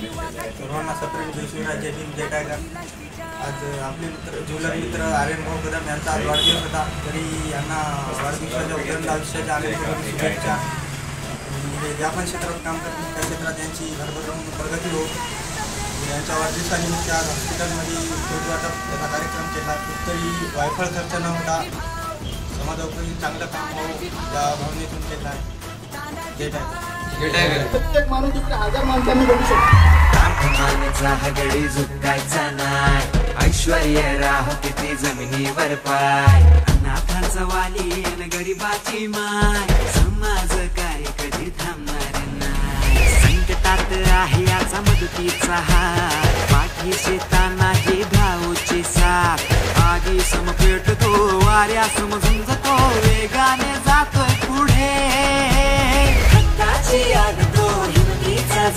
सर्वांना सप्रेम जय शिवराय, जय भीम, जय टायगर. आज आपले मित्र ज्वेलर मित्र आर्यन भाऊ कदम यांचा आज वाढदिवस होता. तरी यांना वाढदिवसाच्या उदंड आयुष्याच्या अनेक शुभेच्छा. ज्या पण क्षेत्रात काम करतील त्या क्षेत्रात यांची भरभरून प्रगती हो. यांच्या वाढदिवसानिमित्त आज हॉस्पिटलमध्ये भेट वाटप त्याचा कार्यक्रम केला. कुठतरी वायफळ खर्च न होता समाजोपयोगी चांगलं काम व्हावं या भावनेतून केलं आहे. जय टायगर. प्रत्येक माणूस इकडे 1000 माणसांनी बघू शकतो. घडी झुकायचा नाही, ऐश्वर्य राह किती जमिनीवर पाय, अनाथांचा वाली न गरीबाची माय, समाज कार्य कधी थांबणार नाही. संकटात आहे याचा मदतीचा हात, पाठीशी तानाही भाऊची साथ, आगी सम पेटतो वाऱ्या समजून जातो, वेगाने जातोय पुढे हक्काची आग तो हिमतीचा